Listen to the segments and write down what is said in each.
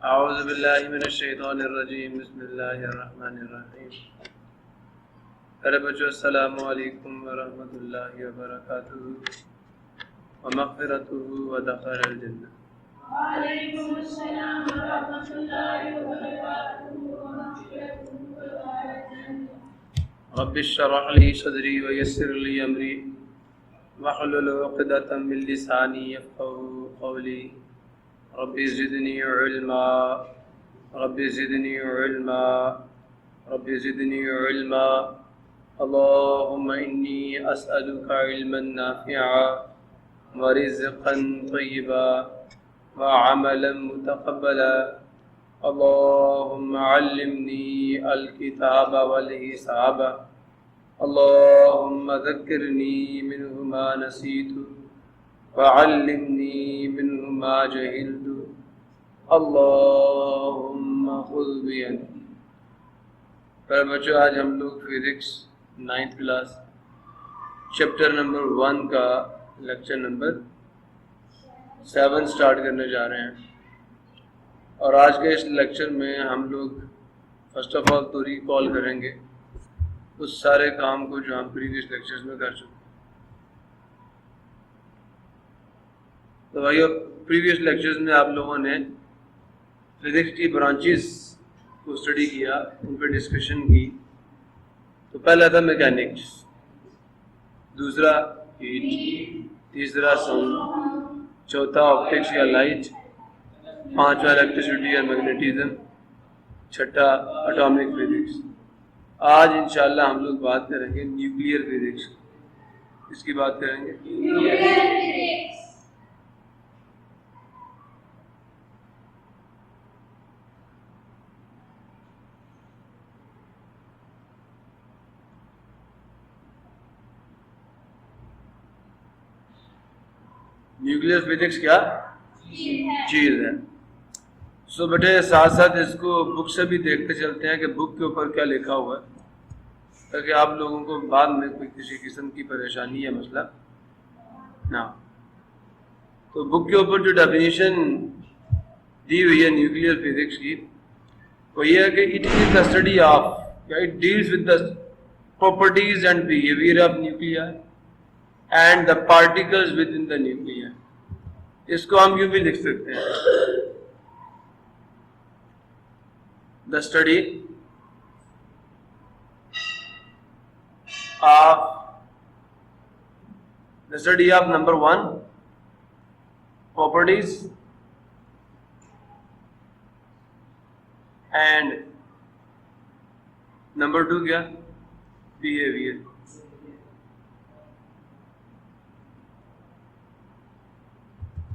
اعوذ باللہ من الشیطان الرجیم بسم اللہ الرحمن الرحیم. ارے بچوں السلام علیکم ورحمۃ اللہ وبرکاتہ ومغفرتہ ودخل الجنہ. وعلیکم السلام ورحمۃ اللہ وبرکاتہ ومغفرتہ ودخل الجنہ. رب اشرح لی صدری ویسر لی امری واحلل عقدۃ من لسانی یفقهوا قولی. رب زدنی علما رب زدنی علما رب زدنی علما. اللهم انی اسألک علما نافعا ورزقا طیبا وعملا متقبلا. اللهم علمنی الکتاب والحساب. اللهم ذکرنی منه ما نسیت وعلمنی منه ما جہلت. اللهم خذ بیدی. پر بچوں آج ہم لوگ physics 9th class chapter number 1 کا لیکچر نمبر 7 سٹارٹ کرنے جا رہے ہیں. اور آج کے اس لیکچر میں ہم لوگ فرسٹ آف آل تو ریکال کریں گے اس سارے کام کو جو ہم پریویس لیکچرز میں کر چکے. تو بھائیو پریویس لیکچرز میں آپ لوگوں نے فزکس کی برانچز کو اسٹڈی کیا، ان پہ ڈسکشن کی. تو پہلا تھا میکینکس، دوسرا ہیٹ، تیسرا ساؤنڈ، چوتھا آپٹکس یا لائٹ، پانچواں الیکٹریسٹی یا میگنیٹزم، چھٹا اٹامک فزکس. آج انشاءاللہ ہم لوگ بات کریں گے نیوکلیئر فزکس. اس کی بات کریں گے نیوکلیئر فزکس کیا چیز ہے. سو بیٹے ساتھ ساتھ اس کو بک سے بھی دیکھتے چلتے ہیں کہ بک کے اوپر کیا لکھا ہوا ہے، تاکہ آپ لوگوں کو بعد میں کوئی کسی قسم کی پریشانی یا مسئلہ نہ ہو. تو بک کے اوپر جو ڈیفینیشن دی ہوئی ہے نیوکلیئر فزکس کی وہ یہ ہے کہ it is the study of یا it deals with the properties and behaviour of nuclei and the particles within the nuclei. اس کو ہم یوں بھی لکھ سکتے ہیں the study of number 1 properties and number 2 کیا behavior.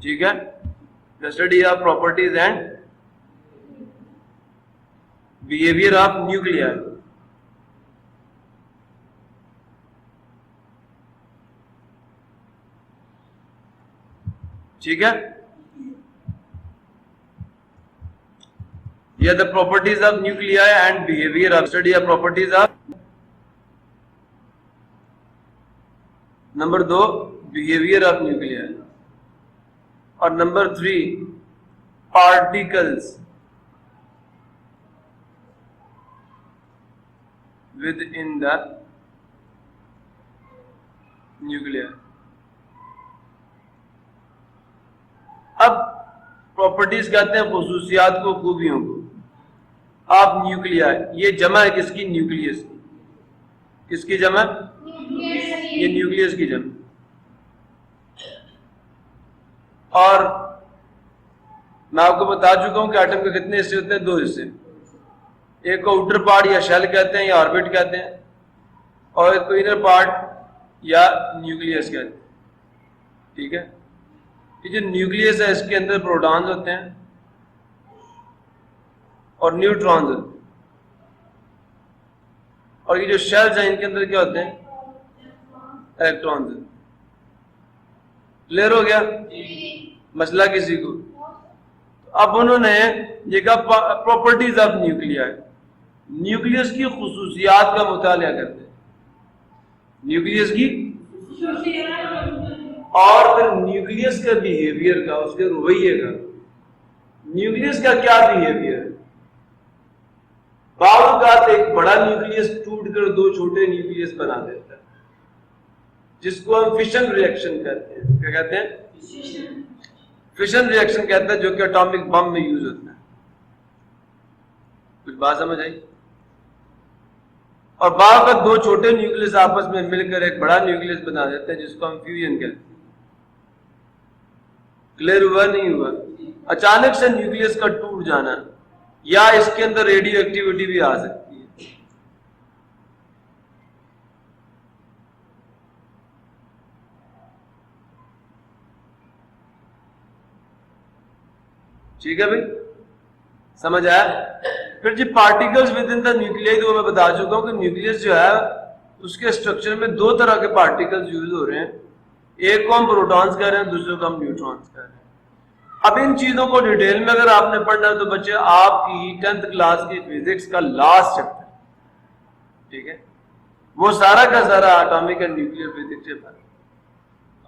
ٹھیک ہے، the study of properties and behavior of nuclei. ٹھیک ہے، یہ the properties of nuclei and behavior of study of properties of number 2 behavior of nuclei اور number 3 particles within the nuclei. اب properties کہتے ہیں خصوصیات کو، خوبیوں کو. آپ نیوکلیا، یہ جمع ہے کس کی؟ نیوکلیس کی. کس کی جمع؟ یہ نیوکلیس کی جمع. اور میں آپ کو بتا چکا ہوں کہ ایٹم کے کتنے حصے ہوتے ہیں؟ 2 حصے. ایک کو آؤٹر پارٹ یا شیل کہتے ہیں یا آربٹ کہتے ہیں، اور ایک کو انر پارٹ یا نیوکلیس کہتے ہیں. ٹھیک ہے، یہ جو نیوکلیس ہے اس کے اندر پروٹونز ہوتے ہیں اور نیوٹرونز ہوتے ہیں، اور یہ جو شیلز ہیں ان کے اندر کیا ہوتے ہیں؟ الیکٹرونز. کلیئر ہو گیا مسئلہ کسی کو؟ اب انہوں نے یہ کہا پراپرٹیز آف نیوکلیا، نیوکلیس کی خصوصیات کا مطالعہ کرتے ہیں. نیوکلیس کی اور پھر نیوکلیس کے بیہیویئر کا، اس کے رویے کا. نیوکلیس کا کیا بیہیویئر ہے؟ بعض اوقات ایک بڑا نیوکلیس ٹوٹ کر دو چھوٹے نیوکلیس بنا دیتا ہے، جس کو ہم فشن ری ایکشن کہتے ہیں. کیا کہتے ہیں؟ فشن ری ایکشن کہتا ہے، جو کہ اٹامک بم میں یوز ہوتا ہے. کچھ بات سمجھ آئی؟ اور بعض اوقات دو چھوٹے نیوکلیس آپس میں مل کر ایک بڑا نیوکلیس بنا دیتے ہیں، جس کو ہم فیوژن کہتے ہیں. کلیئر ہوا نہیں ہوا؟ اچانک سے نیوکلیس کا ٹوٹ جانا، یا اس کے اندر ریڈیو ایکٹیویٹی بھی آ سکتی ہے. ٹھیک ہے بھائی، سمجھ آیا؟ پھر جی particles within the nucleus, تو میں بتا چکا ہوں کہ نیوکلیس جو ہے اس کے اسٹرکچر میں دو طرح کے پارٹیکلز یوز ہو رہے ہیں. ایک کو ہم پروٹونز کہہ رہے ہیں، دوسرے کو ہم نیوٹرونز کہہ رہے ہیں. اب ان چیزوں کو ڈیٹیل میں اگر آپ نے پڑھنا ہے تو بچے آپ کی 10th کلاس کی فزکس کا لاسٹ چیپٹر، ٹھیک ہے، وہ سارا کا سارا اٹامک اینڈ نیوکلیئر فزکس ہے.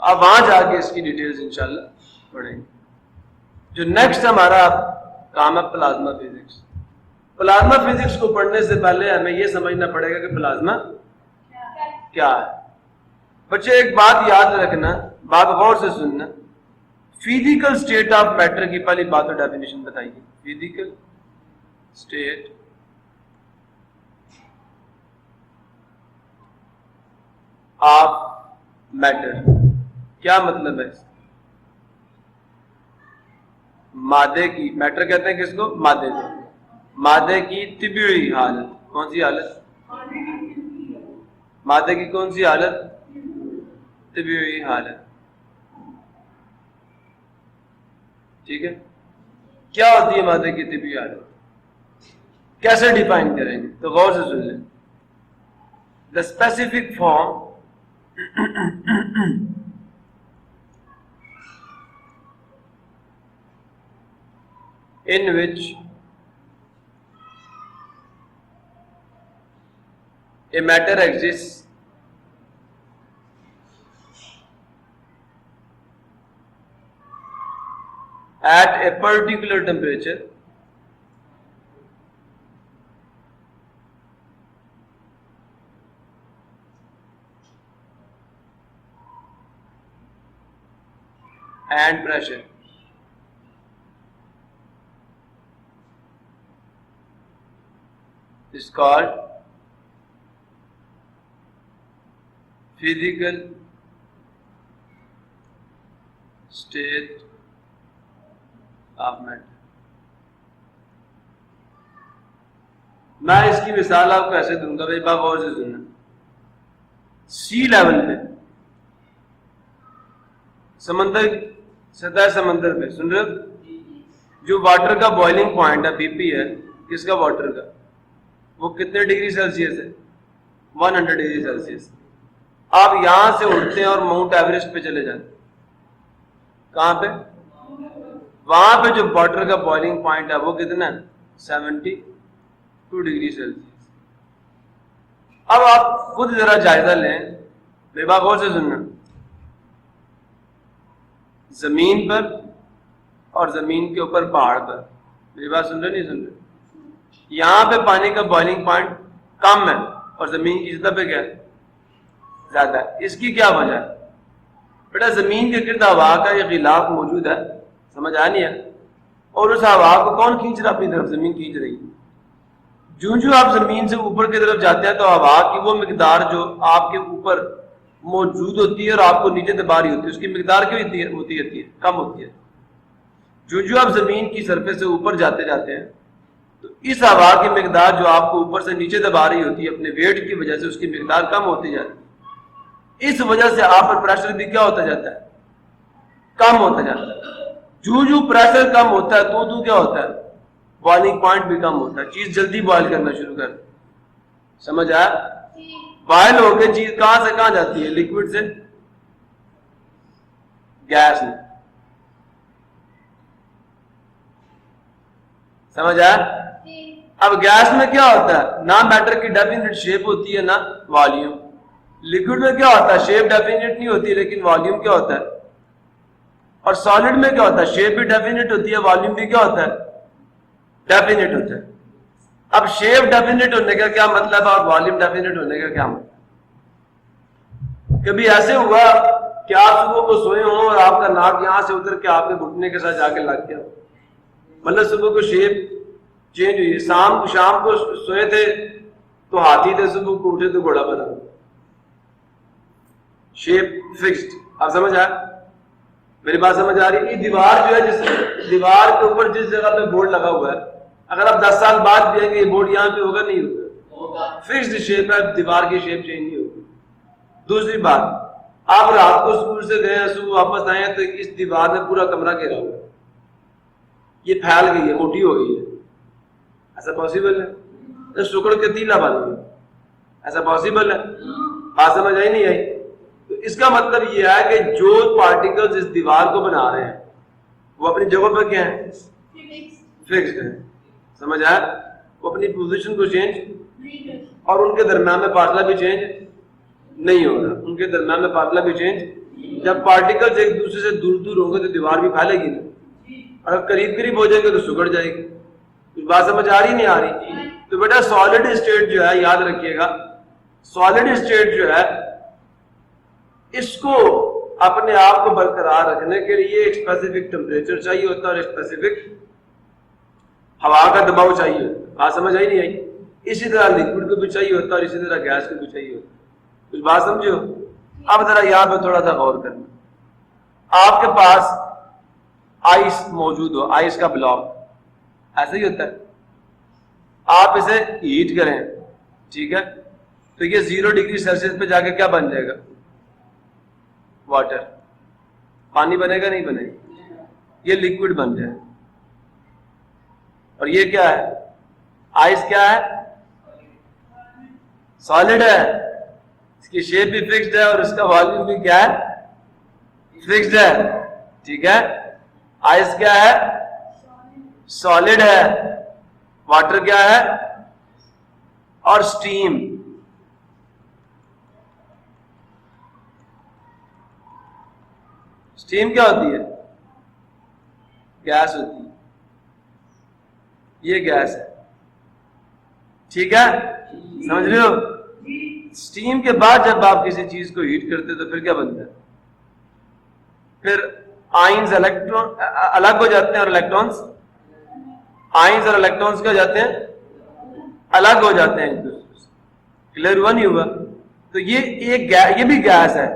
اب وہاں جا کے اس کی ڈیٹیلز انشاءاللہ پڑھیں گے. جو نیکسٹ ہمارا کام ہے پلازما فزکس. پلازما فزکس کو پڑھنے سے پہلے ہمیں یہ سمجھنا پڑے گا کہ پلازما کیا ہے. بچے ایک بات یاد رکھنا، بات غور سے سننا. فزیکل اسٹیٹ آف میٹر کی پہلی بات تو ڈیفینیشن بتائیے. فزیکل اسٹیٹ آف میٹر کیا مطلب ہے؟ مادے کی، میٹر کہتے ہیں کس کو؟ مادے کو. مادے کی طبیعی حالت. کون سی حالت؟ مادے کی کون سی حالت؟ طبیعی حالت. ٹھیک ہے، کیا ہوتی ہے مادے کی طبیعی حالت؟ کیسے ڈیفائن کریں گے؟ تو غور سے سن لیں. The specific form in which a matter exists at a particular temperature and pressure. Is called physical state of matter. میں اس کی مثال آپ کو ایسے دوں گا بھائی، بات غور سے سننا. سی لیول پہ، سمندر، سطح سمندر پہ، سن رہے ہو؟ جو واٹر کا بوائلنگ پوائنٹ ہے، بی پی ہے، کس کا؟ واٹر کا. وہ کتنے ڈگری سیلسیس ہے؟ 100 ڈگری سیلسیس. آپ یہاں سے اٹھتے ہیں اور ماؤنٹ ایوریسٹ پہ چلے جاتے ہیں. کہاں پہ؟ وہاں پہ جو واٹر کا بوائلنگ پوائنٹ ہے وہ کتنا ہے؟ 72 ڈگری سیلسیس. اب آپ خود ذرا جائزہ لیں، بے باک غور سے سننا. زمین پر اور زمین کے اوپر پہاڑ پر، میری بات سن رہے نہیں سن رہے؟ یہاں پہ پانی کا بوائلنگ پوائنٹ کم ہے اور زمین کی سطح پہ کیا ہے؟ زیادہ ہے. اس کی کیا وجہ ہے؟ بیٹا زمین کے گرد ہوا کا یہ غلاف موجود ہے، سمجھ آ نہیں ہے؟ اور اس ہوا کو کون کھینچ رہا؟ اپنی طرف زمین کھینچ رہی ہے. جو آپ زمین سے اوپر کی طرف جاتے ہیں تو ہوا کی وہ مقدار جو آپ کے اوپر موجود ہوتی ہے اور آپ کو نیچے دبا رہی ہوتی ہے، اس کی مقدار کیوں ہوتی ہے؟ کم ہوتی ہے. جو آپ زمین کی سرفیس سے اوپر جاتے ہیں تو اس ہوا کی مقدار جو آپ کو اوپر سے نیچے دبا رہی ہوتی ہے اپنے ویٹ کی وجہ سے، اس کی مقدار کم ہوتی جاتی ہے. اس وجہ سے آپ پر پریشر بھی کیا ہوتا جاتا ہے؟ کم ہوتا جاتا ہے. جو پریشر کم ہوتا ہے تو کیا ہوتا ہے؟ بوائلنگ پوائنٹ بھی کم ہوتا ہے، چیز جلدی بوائل کرنا شروع کر. سمجھ آیا؟ بوائل ہو کے چیز کہاں سے کہاں جاتی ہے؟ لکوڈ سے گیس میں. سمجھ آیا؟ اب گیس میں کیا ہوتا ہے؟ نہ میٹر کی ڈیفینیٹ شیپ ہوتی ہے نہ والیوم. لکوڈ میں کیا ہوتا ہے؟ شیپ ڈیفینیٹ نہیں ہوتی لیکن والیوم کیا ہوتا ہے؟ اور سالڈ میں کیا ہوتا ہے؟ شیپ بھی ڈیفینٹ ہوتی ہے، والیوم بھی کیا ہوتا ہے؟ ڈیفینٹ ہوتا ہے. اب شیپ ڈیفینٹ ہونے کا کیا مطلب ہے اور والیوم ڈیفینٹ ہونے کا کیا مطلب؟ کبھی ایسے ہوا کہ آپ صبح کو سوئے ہوں اور آپ کا ناک یہاں سے اتر کے آپ کے گھٹنے کے ساتھ جا کے لگ گیا، مطلب صبح کو شیپ چینج ہوئی. شام کو سوئے تھے تو ہاتھی تھے، صبح کو اٹھے تو گھوڑا بنا، شیپ فکسڈ. آپ سمجھ آئے؟ میری بات سمجھ آ رہی ہے؟ دیوار جو ہے، جس دیوار کے اوپر جس جگہ پہ بورڈ لگا ہوا ہے، اگر آپ 10 سال بعد بھی آئیں گے یہ بورڈ یہاں پہ ہوگا نہیں ہوگا؟ فکسڈ شیپ ہے، دیوار کی شیپ چینج نہیں ہوگی. دوسری بات، آپ رات کو اسکول سے گئے ہیں، صبح واپس آئے ہیں تو اس دیوار میں پورا کمرہ گھیرا ہوا ہے، یہ پھیل گئی ہے، موٹی ہو گئی ہے. ایسا پاسبل ہے؟ شکر کے تیلا بن گئی، ایسا پاسبل ہے؟ بات سمجھ آئی نہیں آئی؟ تو اس کا مطلب یہ ہے کہ جو پارٹیکلز اس دیوار کو بنا رہے ہیں وہ اپنی جگہ پہ کیا ہیں؟ فکسڈ ہیں. سمجھ آیا؟ وہ اپنی پوزیشن کو چینج، اور ان کے درمیان میں فاصلہ بھی چینج نہیں ہوگا. ان کے درمیان میں فاصلہ بھی چینج. جب پارٹیکلز ایک دوسرے سے دور دور ہوں گے تو دیوار بھی پھیلے گی نا، اور اگر قریب قریب ہو جائیں گے تو سکڑ جائے گی. کچھ بات سمجھ آ رہی نہیں آ رہی؟ تو بیٹا سالڈ اسٹیٹ جو ہے، یاد رکھیے گا، سالڈ اسٹیٹ جو ہے اس کو اپنے آپ کو برقرار رکھنے کے لیے ایک اسپیسیفک ٹمپریچر چاہیے ہوتا ہے اور اسپیسیفک ہوا کا دباؤ چاہیے ہوتا ہے. بات سمجھ آئی نہیں آئی؟ اسی طرح لکوڈ کو بھی چاہیے ہوتا ہے اور اسی طرح گیس کو بھی چاہیے ہوتا ہے. کچھ بات سمجھو؟ اب ذرا یہاں پہ تھوڑا سا غور کرنا. آپ کے پاس آئس موجود ہو، آئس کا بلاک، ایسا ہی ہوتا ہے. آپ اسے ہیٹ کریں، ٹھیک ہے، تو یہ 0 ڈگری سیلسیس پہ جا کے کیا بن جائے گا؟ واٹر. پانی بنے گا نہیں بنے گا؟ یہ لیکوڈ بن جائے. اور یہ کیا ہے؟ آئس کیا ہے؟ سالڈ ہے. اس کی شیپ بھی فکسڈ ہے اور اس کا والیوم بھی کیا ہے؟ فکسڈ ہے. ٹھیک ہے. آئس کیا ہے؟ سالڈ ہے. واٹر کیا ہے؟ اور سٹیم. سٹیم کیا ہوتی ہے؟ گیس ہوتی ہے. یہ گیس ہے. ٹھیک ہے، سمجھ رہے ہو؟ سٹیم کے بعد جب آپ کسی چیز کو ہیٹ کرتے تو پھر کیا بنتا ہے؟ پھر آئنز الیکٹرون الگ ہو جاتے ہیں اور الیکٹرونز، آئنز اور الیکٹرونز کیا جاتے ہیں؟ الگ ہو جاتے ہیں ایک دوسرے سے. کلیئر ہوا نہیں ہوا؟ تو یہ بھی گیس ہے.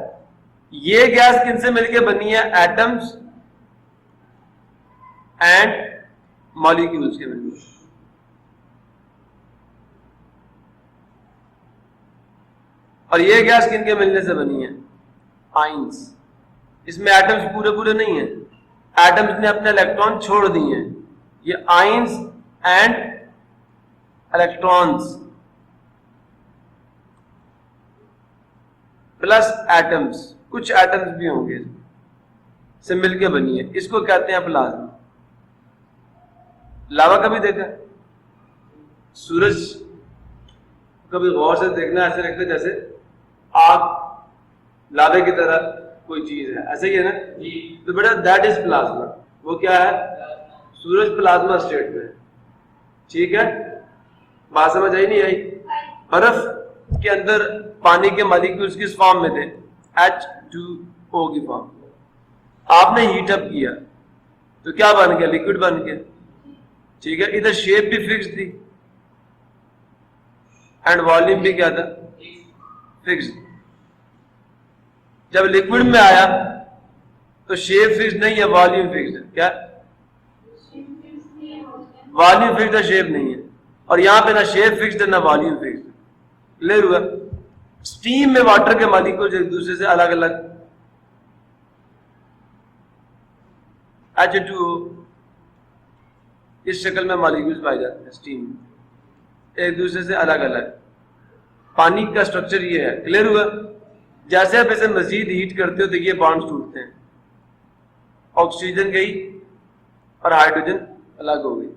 یہ گیس کن سے مل کے بنی ہے؟ ایٹمز اینڈ مالیکیولز کے بنی ہے. اور یہ گیس کن کے ملنے سے بنی ہے؟ آئنز. اس میں ایٹمز پورے نہیں ہیں، ایٹمز نے اپنے الیکٹران چھوڑ دیے ہیں. یہ ions and electrons plus atoms, کچھ ایٹمز بھی ہوں گے سے مل کے بنی ہے. اس کو کہتے ہیں پلازما. لاوا کبھی دیکھا؟ سورج کبھی غور سے دیکھنا ایسے لگتا ہے جیسے آگ لاوے کی طرح کوئی چیز ہے، ایسے ہی ہے نا؟ تو بیٹا دیٹ از پلازما. وہ کیا ہے؟ سورج پلازما اسٹیٹ میں ہے. ٹھیک ہے، بات سمجھ آئی نہیں آئی؟ برف کے اندر پانی کے مالیکیولز کس فارم میں تھے؟ H2O کی فارم. آپ نے ہیٹ اپ کیا تو کیا بن گیا؟ لیکوڈ بن گیا. ٹھیک ہے، ادھر شیپ بھی فکس تھی اینڈ والیوم بھی کیا تھا؟ فکس. جب لیکوڈ میں آیا تو شیپ فکس نہیں ہے، والیوم فکس ہے. کیا؟ والیوم فکس ہے، شیپ نہیں ہے. اور یہاں پہ نہ شیپ فکسڈ ہے نہ والیوم فکسڈ. کلیئر ہوا؟ اسٹیم میں واٹر کے مالیکولز ایک دوسرے سے الگ الگ، H2O اس شکل میں مالیکولز پائے جاتے ہیں اسٹیم میں، ایک دوسرے سے الگ الگ. پانی کا سٹرکچر یہ ہے. کلیئر ہوا؟ جیسے آپ اسے مزید ہیٹ کرتے ہو تو یہ بانڈز ٹوٹتے ہیں. آکسیجن گئی اور ہائیڈروجن الگ ہو گئی.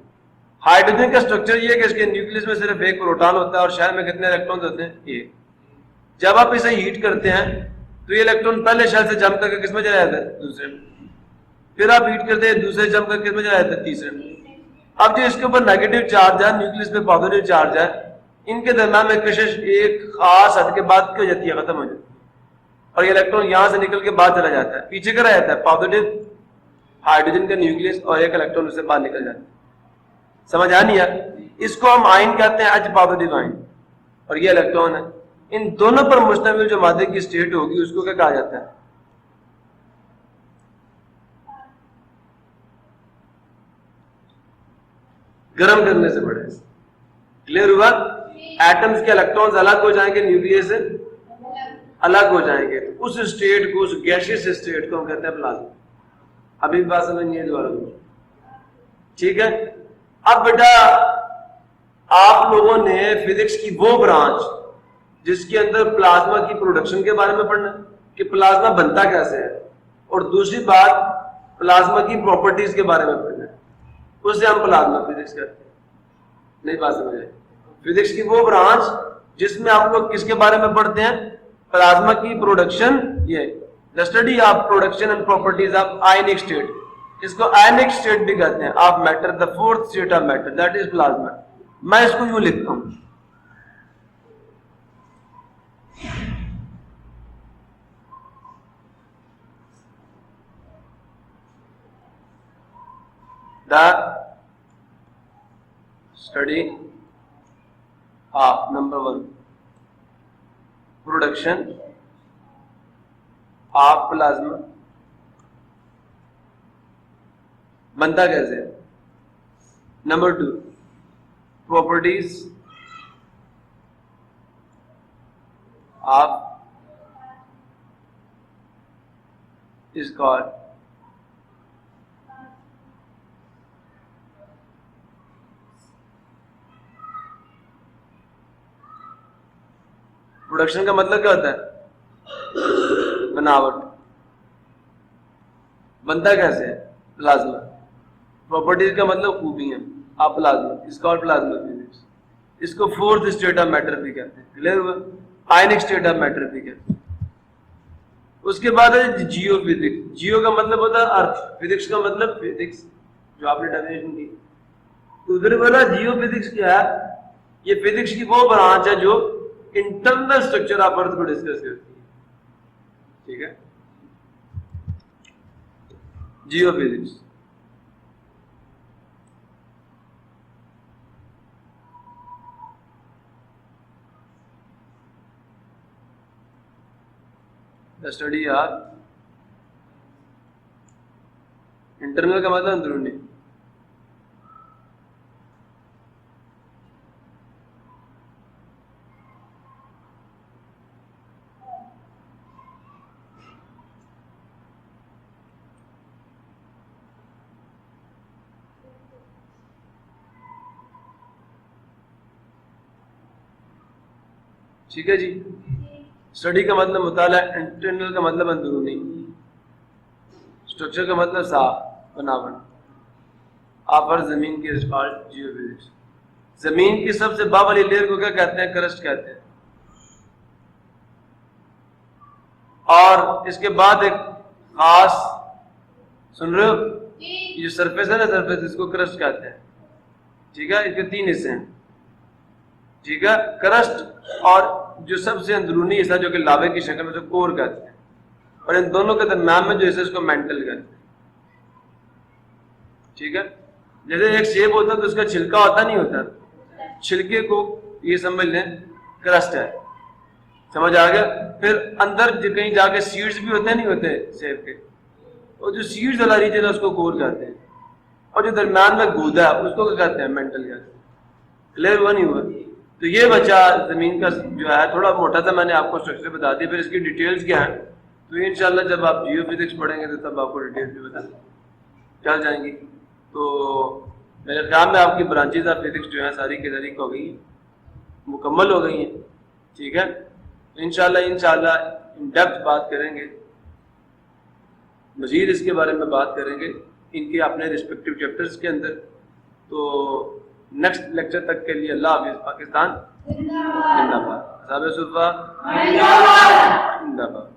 ہائیڈروجن کا سٹرکچر یہ ہے کہ اس کے نیوکلس میں صرف ایک پروٹون ہوتا ہے اور شیل میں کتنے الیکٹرونز ہوتے ہیں؟ ایک. جب آپ اسے ہیٹ کرتے ہیں تو یہ الیکٹرون پہلے شیل سے جمپ کر کے کس میں چلا جاتا ہے؟ دوسرے میں. پھر آپ ہیٹ کرتے ہیں دوسرے جم کر کے میں جاتا ہے تیسرے میں. اب جو اس کے اوپر نیگیٹو چارج ہے, نیوکلس پہ پازیٹیو چارج ہے, ان کے درمیان میں کشش ایک خاص حد کے بعد کیا ہو جاتی ہے, ختم ہو جاتی ہے, اور یہ الیکٹرون یہاں سے نکل کے باہر چلا جاتا ہے. پیچھے کا رہ جاتا ہے پازیٹیو ہائیڈروجن کا نیوکلس اور ایک الیکٹرون اس سے باہر نکل جاتا ہے. سمجھ آ نہیں ہے؟ اس کو ہم آئن کہتے ہیں, H پازیٹیو آئن, اور یہ الیکٹران ہے. ان دونوں پر مشتمل جو مادے کی اسٹیٹ ہوگی اس کو کیا کہا جاتا ہے؟ گرم کرنے سے بڑھے. کلیئر ہوا؟ ایٹمز کے الیکٹرانز الگ ہو جائیں گے, نیوکلیس سے الگ ہو جائیں گے. اس اسٹیٹ کو, اس گیشیس اسٹیٹ کو ہم کہتے ہیں پلازما. ابھی بھی بات سمجھ نہیں ہے دوبارہ؟ ٹھیک ہے. اب بیٹا آپ لوگوں نے فزکس کی وہ برانچ جس کے اندر پلازما کی پروڈکشن کے بارے میں پڑھنا ہے کہ پلازما بنتا کیسے ہے, اور دوسری بات پلازما کی پراپرٹیز کے بارے میں پڑھنا ہے, اسے ہم پلازما فزکس کہتے ہیں. نہیں بات سمجھ آئی؟ فزکس کی وہ برانچ جس میں آپ لوگ کس کے بارے میں پڑھتے ہیں؟ پلازما کی پروڈکشن, یہ the study of production and properties of ionic state. اس کو ionic state بھی کہتے ہیں, of matter, the fourth state of matter, that is plasma. میں اس کو یوں لکھتا ہوں, the study of number 1 production of plasma. بنتا کیسے ہے. Number 2 properties of is called production کا مطلب کیا ہوتا ہے؟ بناوٹ. بنتا کیسے ہے؟ پلازما. پراپرٹیز کا مطلب خوبیاں, آپ پلازما, اس کا پلازما فزکس. اس کو فورتھ اسٹیٹ آف میٹر بھی کہتے ہیں. کلیئر ہوا؟ آئنک اسٹیٹ آف میٹر بھی کہتے ہیں. اس کے بعد ہے جیو فزکس. جیو کا مطلب ہوتا ہے ارتھ, فزکس کا مطلب فزکس جو آپ نے ڈیفینیشن کی. ادھر والا جیو فزکس کیا ہے؟ یہ فزکس کی وہ برانچ ہے جو انٹرنل اسٹرکچر آف ارتھ کو ڈسکس کرتی ہے. ٹھیک ہے, geophysics. The study of internal کا مطلب اندرونی. ٹھیک ہے جی. اسٹڈی کا مطلب مطالعہ, انٹرنل کا مطلب اندرونی, اسٹرکچر کا مطلب صاف بناوٹ. آفر زمین کی جیو فزکس. زمین کی سب سے باہر والی لیئر کو کیا کہتے ہیں؟ کرسٹ کہتے ہیں. اور اس کے بعد ایک خاص, سن رہے ہو, یہ سرفیس ہے نا, سرفیس, اس کو کرسٹ کہتے ہیں. ٹھیک ہے, اس کے 3 حصے ہیں. ٹھیک ہے, کرسٹ اور جو سب سے اندرونی حصہ جو کہ لاوے کی شکل میں سے کور کہتے ہیں, اور ان دونوں کے درمیان میں جو حصہ اس کو مینٹل کہتے ہیں. ٹھیک ہے, جیسے ایک سیب ہوتا ہے تو اس کا چھلکا ہوتا نہیں ہوتا, چھلکے کو یہ سمجھ لیں کرسٹ ہے. سمجھ آ گیا؟ پھر اندر کہیں جا کے سیڈز بھی ہوتے نہیں ہوتے سیب کے, اور جو سیڈز والا ریجن ہے اس کو کور کہتے ہیں, اور جو درمیان میں گودا ہے اس کو کیا کہتے ہیں؟ مینٹل کہتے ہیں. کلیئر ہوا نہیں ہوا؟ تو یہ بچہ زمین کا جو ہے تھوڑا موٹا تھا, میں نے آپ کو اسٹرکچر بتا دیا. پھر اس کی ڈیٹیلز کیا ہیں تو انشاءاللہ جب آپ جیو فزکس پڑھیں گے تو تب آپ کو ڈیٹیلز بھی بتا چل جائیں گی. تو میرے خیال میں آپ کی برانچیز آف فزکس جو ہیں ساری کی ساری ہو گئی ہیں, مکمل ہو گئی ہیں. ٹھیک ہے, انشاءاللہ ان ڈیپتھ بات کریں گے, مزید اس کے بارے میں بات کریں گے ان کے اپنے رسپیکٹیو چیپٹرز کے اندر. تو نیکسٹ لیکچر تک کے لیے اللہ حافظ. پاکستان زندہ باد. اصحاب صفہ زندہ باد.